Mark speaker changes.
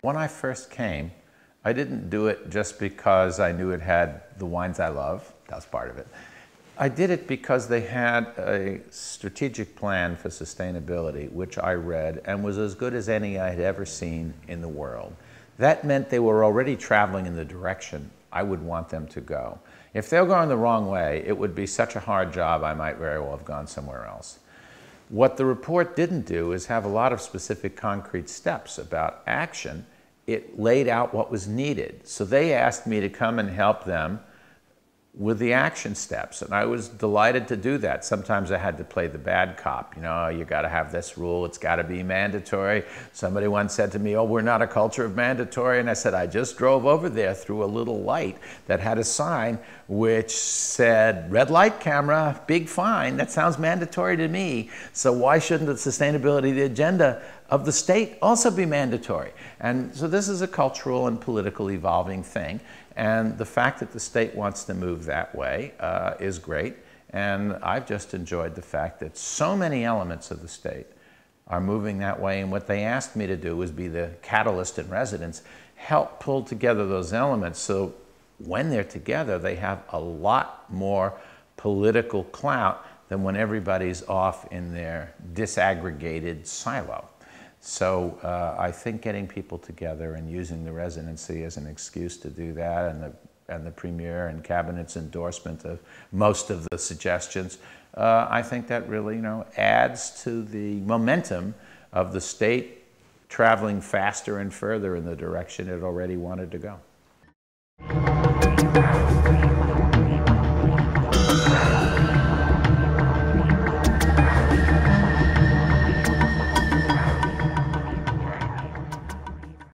Speaker 1: when I first came, I didn't do it just because I knew it had the wines I love. That's part of it. I did it because they had a strategic plan for sustainability, which I read and was as good as any I had ever seen in the world. That meant they were already traveling in the direction I would want them to go. If they were going the wrong way, it would be such a hard job I might very well have gone somewhere else. What the report didn't do is have a lot of specific concrete steps about action. It laid out what was needed. So they asked me to come and help them with the action steps, and I was delighted to do that. Sometimes I had to play the bad cop. You know, you got to have this rule, it's got to be mandatory. Somebody once said to me, oh, we're not a culture of mandatory, and I said, I just drove over there through a little light that had a sign which said, red light camera, big fine. That sounds mandatory to me, so why shouldn't the sustainability agenda of the state also be mandatory? And so this is a cultural and political evolving thing. And the fact that the state wants to move that way is great. And I've just enjoyed the fact that so many elements of the state are moving that way. And what they asked me to do was be the catalyst in residence, help pull together those elements so when they're together, they have a lot more political clout than when everybody's off in their disaggregated silo. So I think getting people together and using the residency as an excuse to do that, and the Premier and Cabinet's endorsement of most of the suggestions, I think that really, adds to the momentum of the state traveling faster and further in the direction it already wanted to go.